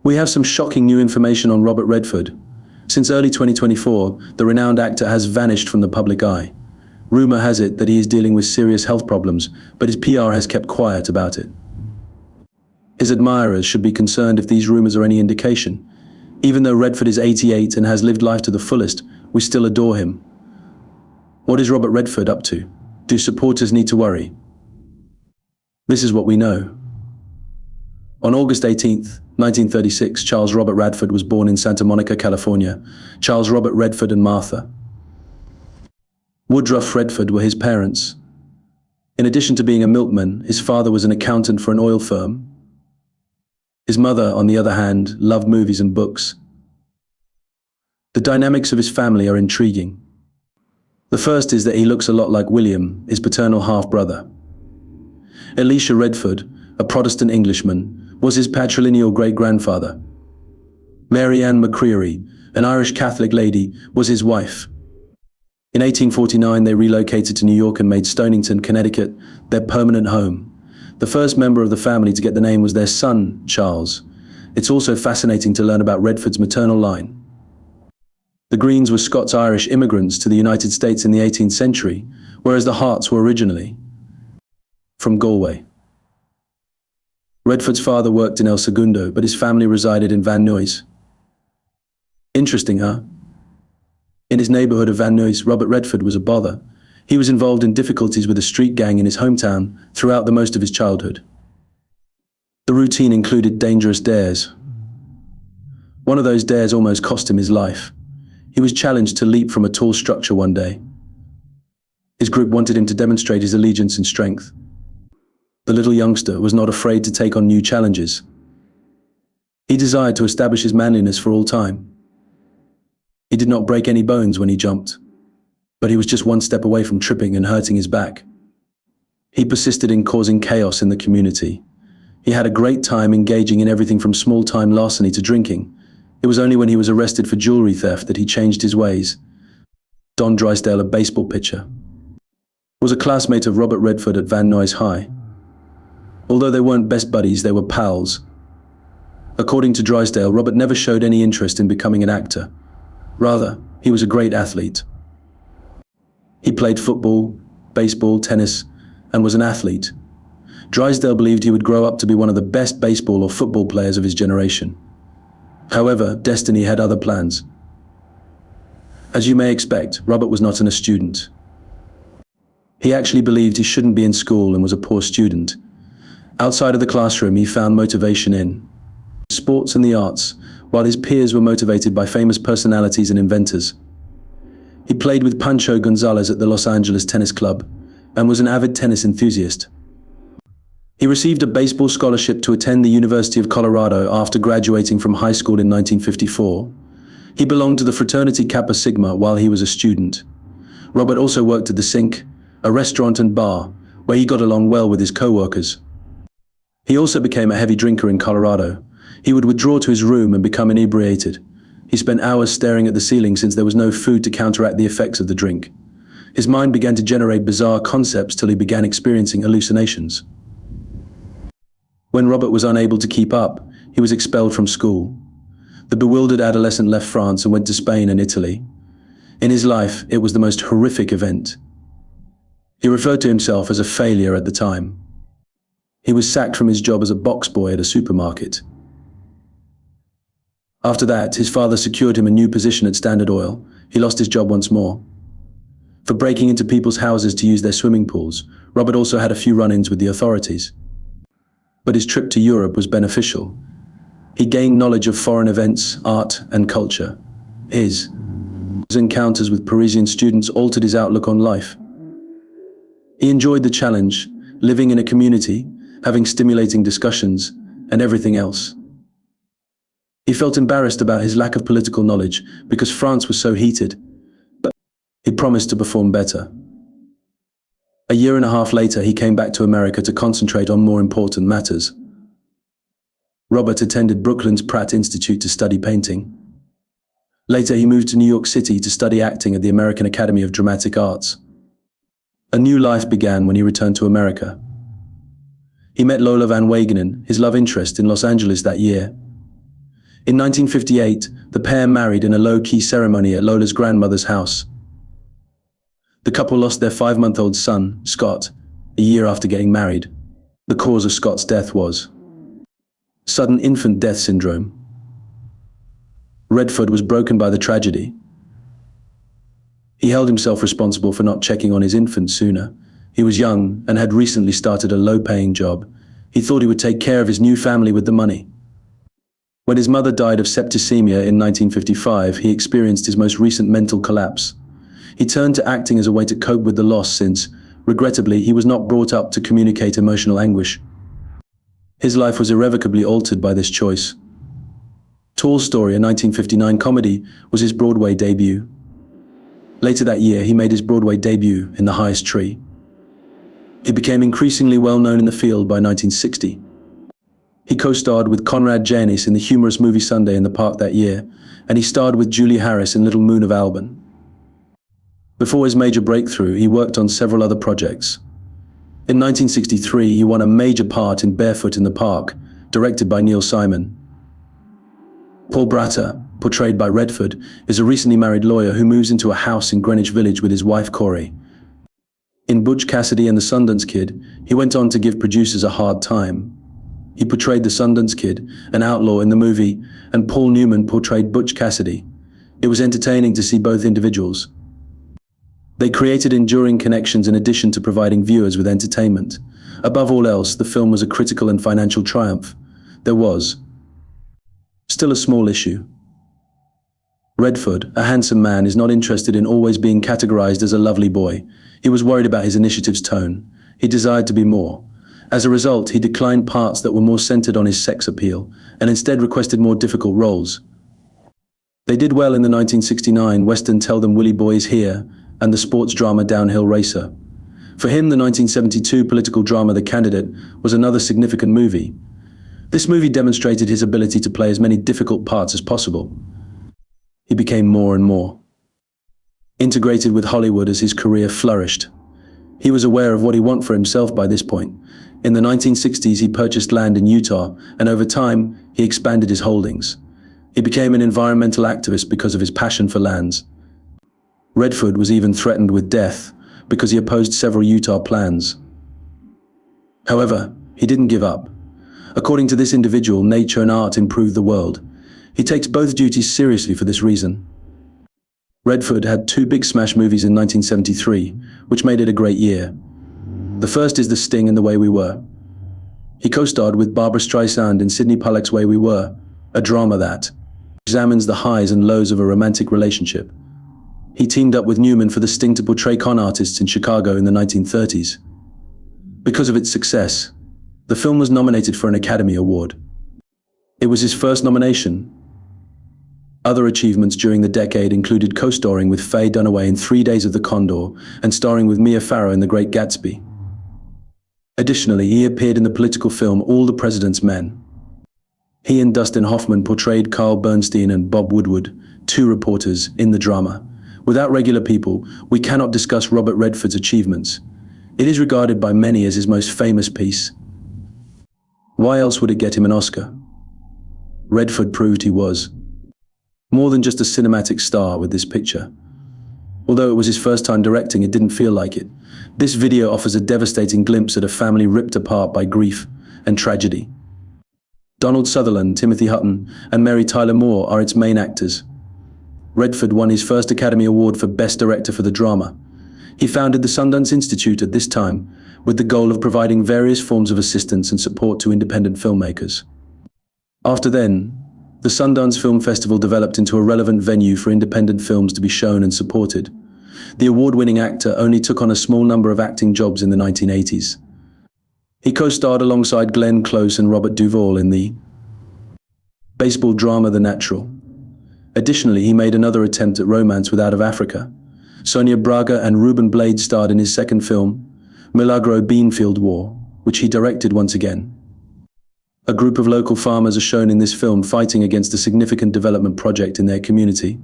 We have some shocking new information on Robert Redford. Since early 2024, the renowned actor has vanished from the public eye. Rumor has it that he is dealing with serious health problems, but his PR has kept quiet about it. His admirers should be concerned if these rumors are any indication. Even though Redford is 88 and has lived life to the fullest, we still adore him. What is Robert Redford up to? Do supporters need to worry? This is what we know. On August 18, 1936, Charles Robert Redford was born in Santa Monica, California. Charles Robert Redford and Martha Woodruff Redford were his parents. In addition to being a milkman, his father was an accountant for an oil firm. His mother, on the other hand, loved movies and books. The dynamics of his family are intriguing. The first is that he looks a lot like William, his paternal half-brother. Elisha Redford, a Protestant Englishman, was his patrilineal great-grandfather. Mary Ann McCreary, an Irish Catholic lady, was his wife. In 1849, they relocated to New York and made Stonington, Connecticut, their permanent home. The first member of the family to get the name was their son, Charles. It's also fascinating to learn about Redford's maternal line. The Greens were Scots-Irish immigrants to the United States in the 18th century, whereas the Harts were originally from Galway. Redford's father worked in El Segundo, but his family resided in Van Nuys. Interesting, huh? In his neighborhood of Van Nuys, Robert Redford was a bother. He was involved in difficulties with a street gang in his hometown throughout the most of his childhood. The routine included dangerous dares. One of those dares almost cost him his life. He was challenged to leap from a tall structure one day. His group wanted him to demonstrate his allegiance and strength. The little youngster was not afraid to take on new challenges. He desired to establish his manliness for all time. He did not break any bones when he jumped, but he was just one step away from tripping and hurting his back. He persisted in causing chaos in the community. He had a great time engaging in everything from small-time larceny to drinking. It was only when he was arrested for jewelry theft that he changed his ways. Don Drysdale, a baseball pitcher, was a classmate of Robert Redford at Van Nuys High. Although they weren't best buddies, they were pals. According to Drysdale, Robert never showed any interest in becoming an actor. Rather, he was a great athlete. He played football, baseball, tennis, and was an athlete. Drysdale believed he would grow up to be one of the best baseball or football players of his generation. However, destiny had other plans. As you may expect, Robert was not a student. He actually believed he shouldn't be in school and was a poor student. Outside of the classroom, he found motivation in sports and the arts, while his peers were motivated by famous personalities and inventors. He played with Pancho Gonzalez at the Los Angeles Tennis Club and was an avid tennis enthusiast. He received a baseball scholarship to attend the University of Colorado after graduating from high school in 1954. He belonged to the fraternity Kappa Sigma while he was a student. Robert also worked at the Sink, a restaurant and bar, where he got along well with his co-workers. He also became a heavy drinker in Colorado. He would withdraw to his room and become inebriated. He spent hours staring at the ceiling since there was no food to counteract the effects of the drink. His mind began to generate bizarre concepts till he began experiencing hallucinations. When Robert was unable to keep up, he was expelled from school. The bewildered adolescent left France and went to Spain and Italy. In his life, it was the most horrific event. He referred to himself as a failure at the time. He was sacked from his job as a box boy at a supermarket. After that, his father secured him a new position at Standard Oil. He lost his job once more. For breaking into people's houses to use their swimming pools, Robert also had a few run-ins with the authorities. But his trip to Europe was beneficial. He gained knowledge of foreign events, art, and culture. His encounters with Parisian students altered his outlook on life. He enjoyed the challenge, living in a community, having stimulating discussions, and everything else. He felt embarrassed about his lack of political knowledge because France was so heated, but he promised to perform better. A year and a half later, he came back to America to concentrate on more important matters. Robert attended Brooklyn's Pratt Institute to study painting. Later, he moved to New York City to study acting at the American Academy of Dramatic Arts. A new life began when he returned to America. He met Lola Van Wagenen, his love interest, in Los Angeles that year. In 1958, the pair married in a low-key ceremony at Lola's grandmother's house. The couple lost their 5-month-old son, Scott, a year after getting married. The cause of Scott's death was sudden infant death syndrome. Redford was broken by the tragedy. He held himself responsible for not checking on his infant sooner. He was young and had recently started a low-paying job. He thought he would take care of his new family with the money. When his mother died of septicemia in 1955, he experienced his most recent mental collapse. He turned to acting as a way to cope with the loss since, regrettably, he was not brought up to communicate emotional anguish. His life was irrevocably altered by this choice. Tall Story, a 1959 comedy, was his Broadway debut. Later that year, he made his Broadway debut in The Highest Tree. He became increasingly well-known in the field by 1960. He co-starred with Conrad Janis in the humorous movie Sunday in the Park that year, and he starred with Julie Harris in Little Moon of Alban. Before his major breakthrough, he worked on several other projects. In 1963, he won a major part in Barefoot in the Park, directed by Neil Simon. Paul Bratter, portrayed by Redford, is a recently married lawyer who moves into a house in Greenwich Village with his wife Corey. In Butch Cassidy and the Sundance Kid, he went on to give producers a hard time. He portrayed the Sundance Kid, an outlaw in the movie, and Paul Newman portrayed Butch Cassidy. It was entertaining to see both individuals. They created enduring connections in addition to providing viewers with entertainment. Above all else, the film was a critical and financial triumph. There was still a small issue. Redford, a handsome man, is not interested in always being categorized as a lovely boy. He was worried about his initiative's tone. He desired to be more. As a result, he declined parts that were more centered on his sex appeal, and instead requested more difficult roles. They did well in the 1969 Western Tell Them Willie Boy Is Here and the sports drama Downhill Racer. For him, the 1972 political drama The Candidate was another significant movie. This movie demonstrated his ability to play as many difficult parts as possible. He became more and more integrated with Hollywood as his career flourished. He was aware of what he wanted for himself by this point. In the 1960s, he purchased land in Utah, and over time, he expanded his holdings. He became an environmental activist because of his passion for lands. Redford was even threatened with death because he opposed several Utah plans. However, he didn't give up. According to this individual, nature and art improve the world. He takes both duties seriously for this reason. Redford had 2 big smash movies in 1973, which made it a great year. The first is The Sting and The Way We Were. He co-starred with Barbra Streisand in Sidney Pollack's Way We Were, a drama that examines the highs and lows of a romantic relationship. He teamed up with Newman for The Sting to portray con artists in Chicago in the 1930s. Because of its success, the film was nominated for an Academy Award. It was his first nomination. Other achievements during the decade included co-starring with Faye Dunaway in 3 Days of the Condor and starring with Mia Farrow in The Great Gatsby. Additionally, he appeared in the political film All the President's Men. He and Dustin Hoffman portrayed Carl Bernstein and Bob Woodward, 2 reporters, in the drama. Without regular people, we cannot discuss Robert Redford's achievements. It is regarded by many as his most famous piece. Why else would it get him an Oscar? Redford proved he was more than just a cinematic star with this picture. Although it was his first time directing, it didn't feel like it. This video offers a devastating glimpse at a family ripped apart by grief and tragedy. Donald Sutherland, Timothy Hutton, and Mary Tyler Moore are its main actors. Redford won his first Academy Award for Best Director for the drama. He founded the Sundance Institute at this time, with the goal of providing various forms of assistance and support to independent filmmakers. After then, the Sundance Film Festival developed into a relevant venue for independent films to be shown and supported. The award-winning actor only took on a small number of acting jobs in the 1980s. He co-starred alongside Glenn Close and Robert Duvall in the baseball drama The Natural. Additionally, he made another attempt at romance with Out of Africa. Sonia Braga and Ruben Blades starred in his second film, Milagro Beanfield War, which he directed once again. A group of local farmers are shown in this film fighting against a significant development project in their community.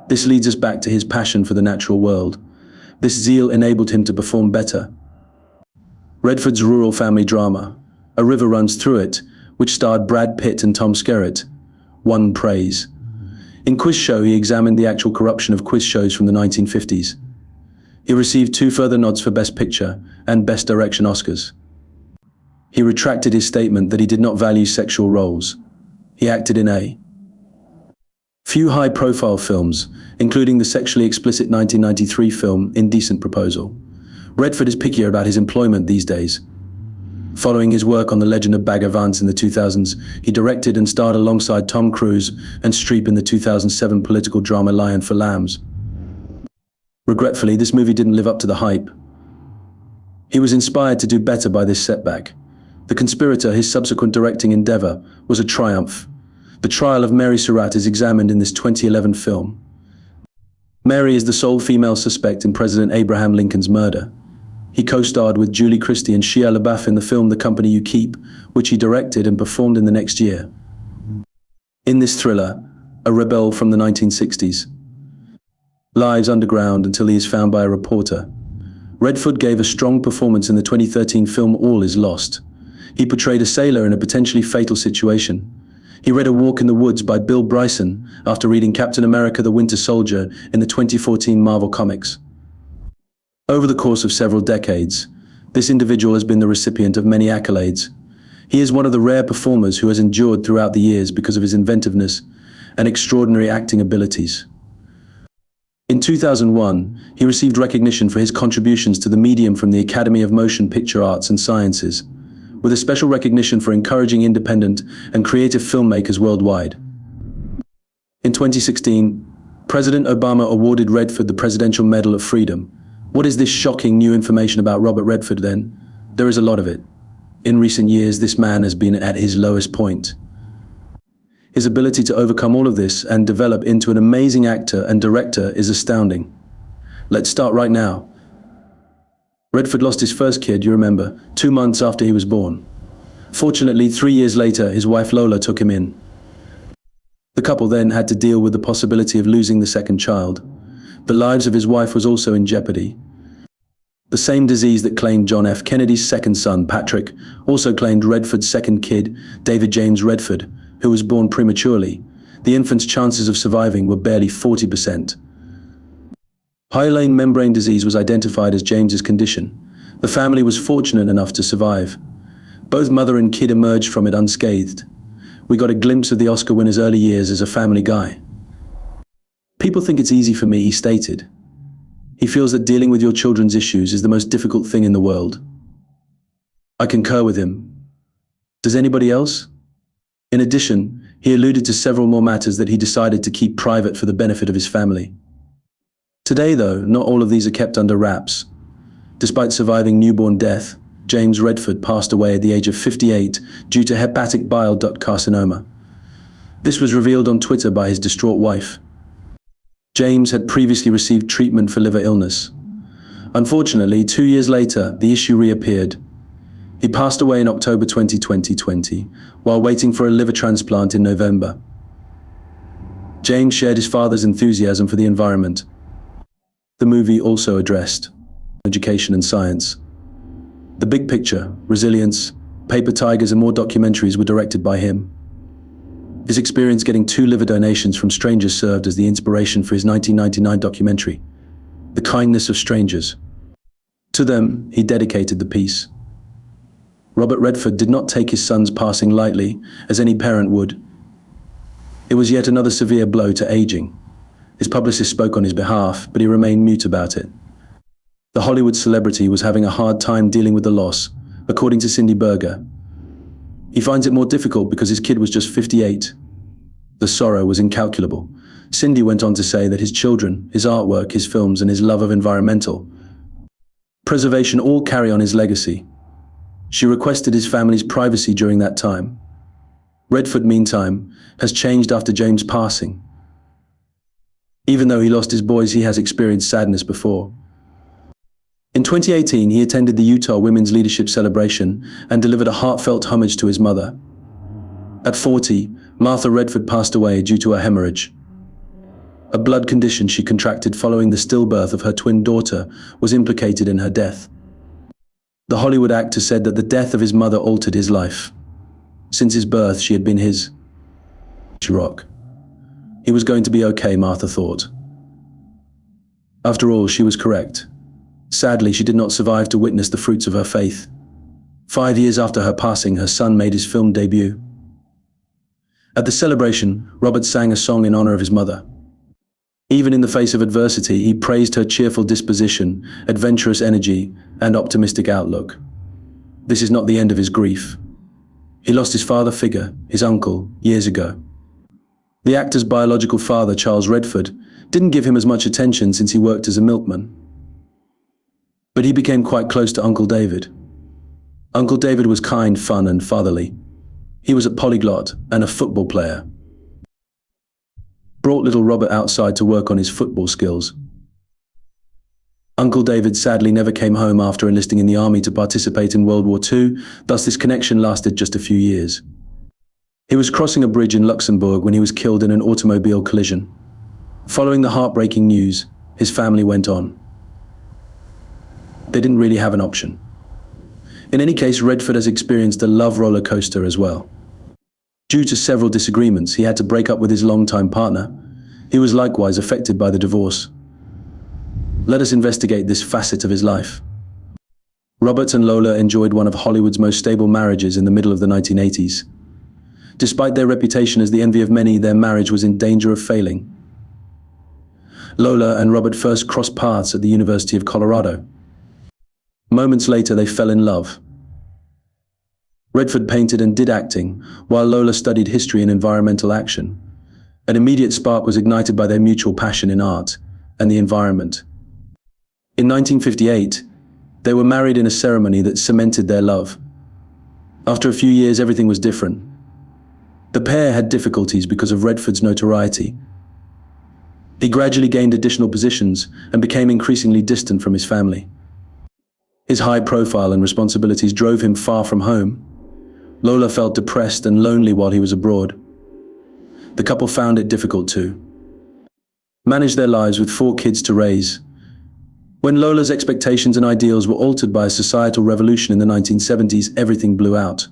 This leads us back to his passion for the natural world. This zeal enabled him to perform better. Redford's rural family drama, A River Runs Through It, which starred Brad Pitt and Tom Skerritt, won praise. In Quiz Show, he examined the actual corruption of quiz shows from the 1950s. He received 2 further nods for Best Picture and Best Direction Oscars. He retracted his statement that he did not value sexual roles. He acted in a few high-profile films, including the sexually explicit 1993 film Indecent Proposal. Redford is pickier about his employment these days. Following his work on The Legend of Bagger Vance in the 2000s, he directed and starred alongside Tom Cruise and Streep in the 2007 political drama Lion for Lambs. Regretfully, this movie didn't live up to the hype. He was inspired to do better by this setback. The Conspirator, his subsequent directing endeavor, was a triumph. The trial of Mary Surratt is examined in this 2011 film. Mary is the sole female suspect in President Abraham Lincoln's murder. He co-starred with Julie Christie and Shia LaBeouf in the film The Company You Keep, which he directed and performed in the next year. In this thriller, a rebel from the 1960s lives underground until he is found by a reporter. Redford gave a strong performance in the 2013 film All Is Lost. He portrayed a sailor in a potentially fatal situation. He read A Walk in the Woods by Bill Bryson after reading Captain America: The Winter Soldier in the 2014 Marvel Comics. Over the course of several decades, this individual has been the recipient of many accolades. He is one of the rare performers who has endured throughout the years because of his inventiveness and extraordinary acting abilities. In 2001, he received recognition for his contributions to the medium from the Academy of Motion Picture Arts and Sciences, with a special recognition for encouraging independent and creative filmmakers worldwide. In 2016, President Obama awarded Redford the Presidential Medal of Freedom. What is this shocking new information about Robert Redford then? There is a lot of it. In recent years, this man has been at his lowest point. His ability to overcome all of this and develop into an amazing actor and director is astounding. Let's start right now. Redford lost his first kid, you remember, 2 months after he was born. Fortunately, 3 years later, his wife Lola took him in. The couple then had to deal with the possibility of losing the second child. The lives of his wife was also in jeopardy. The same disease that claimed John F. Kennedy's second son, Patrick, also claimed Redford's second kid, David James Redford, who was born prematurely. The infant's chances of surviving were barely 40%. Hyaline membrane disease was identified as James's condition. The family was fortunate enough to survive. Both mother and kid emerged from it unscathed. We got a glimpse of the Oscar winner's early years as a family guy. People think it's easy for me, he stated. He feels that dealing with your children's issues is the most difficult thing in the world. I concur with him. Does anybody else? In addition, he alluded to several more matters that he decided to keep private for the benefit of his family. Today, though, not all of these are kept under wraps. Despite surviving newborn death, James Redford passed away at the age of 58 due to hepatic bile duct carcinoma. This was revealed on Twitter by his distraught wife. James had previously received treatment for liver illness. Unfortunately, 2 years later, the issue reappeared. He passed away in October 2020 while waiting for a liver transplant in November. James shared his father's enthusiasm for the environment. The movie also addressed education and science. The Big Picture, Resilience, Paper Tigers and more documentaries were directed by him. His experience getting 2 liver donations from strangers served as the inspiration for his 1999 documentary, The Kindness of Strangers. To them, he dedicated the piece. Robert Redford did not take his son's passing lightly, as any parent would. It was yet another severe blow to aging. His publicist spoke on his behalf, but he remained mute about it. The Hollywood celebrity was having a hard time dealing with the loss, according to Cindy Berger. He finds it more difficult because his kid was just 58. The sorrow was incalculable. Cindy went on to say that his children, his artwork, his films, and his love of environmental preservation all carry on his legacy. She requested his family's privacy during that time. Redford, meantime, has changed after James' passing. Even though he lost his boys, he has experienced sadness before. In 2018, he attended the Utah Women's Leadership Celebration and delivered a heartfelt homage to his mother. At 40, Martha Redford passed away due to a hemorrhage. A blood condition she contracted following the stillbirth of her twin daughter was implicated in her death. The Hollywood actor said that the death of his mother altered his life. Since his birth, she had been his rock. He was going to be okay, Martha thought. After all, she was correct. Sadly, she did not survive to witness the fruits of her faith. 5 years after her passing, her son made his film debut. At the celebration, Robert sang a song in honor of his mother. Even in the face of adversity, he praised her cheerful disposition, adventurous energy, and optimistic outlook. This is not the end of his grief. He lost his father figure, his uncle, years ago. The actor's biological father, Charles Redford, didn't give him as much attention since he worked as a milkman. But he became quite close to Uncle David. Uncle David was kind, fun, and fatherly. He was a polyglot and a football player. Brought little Robert outside to work on his football skills. Uncle David sadly never came home after enlisting in the army to participate in World War II, thus this connection lasted just a few years. He was crossing a bridge in Luxembourg when he was killed in an automobile collision. Following the heartbreaking news, his family went on. They didn't really have an option. In any case, Redford has experienced a love roller coaster as well. Due to several disagreements, he had to break up with his longtime partner. He was likewise affected by the divorce. Let us investigate this facet of his life. Robert and Lola enjoyed one of Hollywood's most stable marriages in the middle of the 1980s. Despite their reputation as the envy of many, their marriage was in danger of failing. Lola and Robert first crossed paths at the University of Colorado. Moments later, they fell in love. Redford painted and did acting, while Lola studied history and environmental action. An immediate spark was ignited by their mutual passion in art and the environment. In 1958, they were married in a ceremony that cemented their love. After a few years, everything was different. The pair had difficulties because of Redford's notoriety. He gradually gained additional positions and became increasingly distant from his family. His high profile and responsibilities drove him far from home. Lola felt depressed and lonely while he was abroad. The couple found it difficult to manage their lives with 4 kids to raise. When Lola's expectations and ideals were altered by a societal revolution in the 1970s, everything blew out.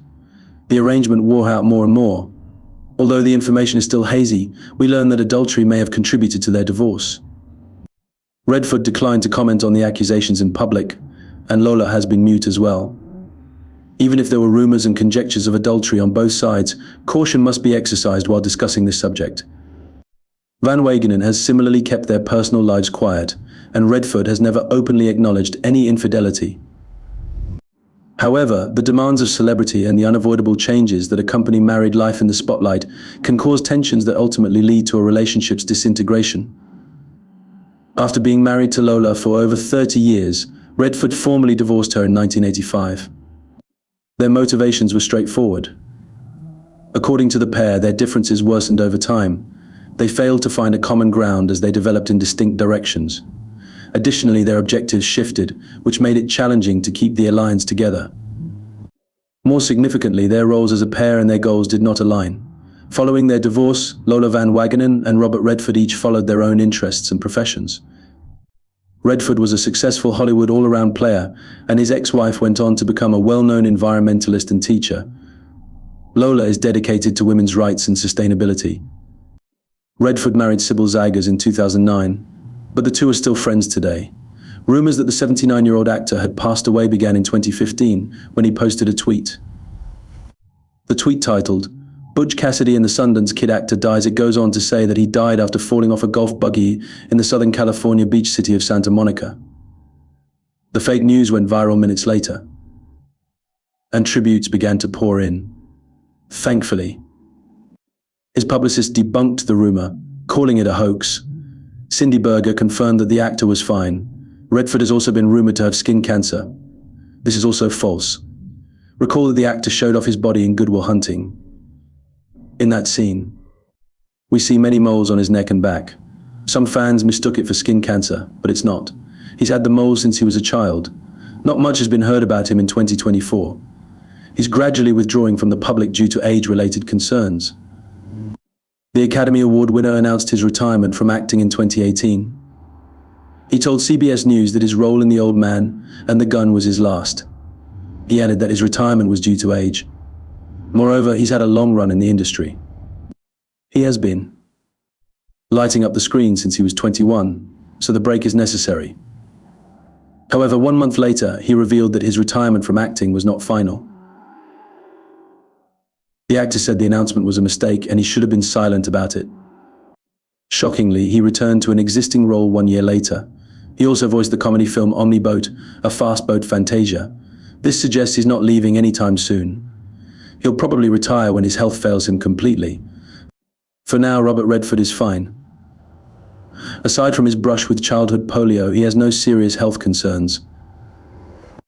The arrangement wore out more and more. Although the information is still hazy, we learn that adultery may have contributed to their divorce. Redford declined to comment on the accusations in public, and Lola has been mute as well. Even if there were rumors and conjectures of adultery on both sides, caution must be exercised while discussing this subject. Van Wagenen has similarly kept their personal lives quiet, and Redford has never openly acknowledged any infidelity. However, the demands of celebrity and the unavoidable changes that accompany married life in the spotlight can cause tensions that ultimately lead to a relationship's disintegration. After being married to Lola for over 30 years, Redford formally divorced her in 1985. Their motivations were straightforward. According to the pair, their differences worsened over time. They failed to find a common ground as they developed in distinct directions. Additionally, their objectives shifted, which made it challenging to keep the alliance together. More significantly, their roles as a pair and their goals did not align. Following their divorce, Lola Van Wagenen and Robert Redford each followed their own interests and professions. Redford was a successful Hollywood all-around player, and his ex-wife went on to become a well-known environmentalist and teacher. Lola is dedicated to women's rights and sustainability. Redford married Sybil Zygers in 2009, but the two are still friends today. Rumors that the 79-year-old actor had passed away began in 2015 when he posted a tweet. The tweet titled, "Butch Cassidy and the Sundance Kid actor dies." It goes on to say that he died after falling off a golf buggy in the Southern California beach city of Santa Monica. The fake news went viral minutes later, and tributes began to pour in. Thankfully, his publicist debunked the rumor, calling it a hoax. Cindy Berger confirmed that the actor was fine. Redford has also been rumored to have skin cancer. This is also false. Recall that the actor showed off his body in Good Will Hunting. In that scene, we see many moles on his neck and back. Some fans mistook it for skin cancer, but it's not. He's had the moles since he was a child. Not much has been heard about him in 2024. He's gradually withdrawing from the public due to age-related concerns. The Academy Award winner announced his retirement from acting in 2018. He told CBS News that his role in The Old Man and The Gun was his last. He added that his retirement was due to age. Moreover, he's had a long run in the industry. He has been lighting up the screen since he was 21, so the break is necessary. However, 1 month later, he revealed that his retirement from acting was not final. The actor said the announcement was a mistake and he should have been silent about it. Shockingly, he returned to an existing role 1 year later. He also voiced the comedy film Omniboat, a fast boat fantasia. This suggests he's not leaving anytime soon. He'll probably retire when his health fails him completely. For now, Robert Redford is fine. Aside from his brush with childhood polio, he has no serious health concerns.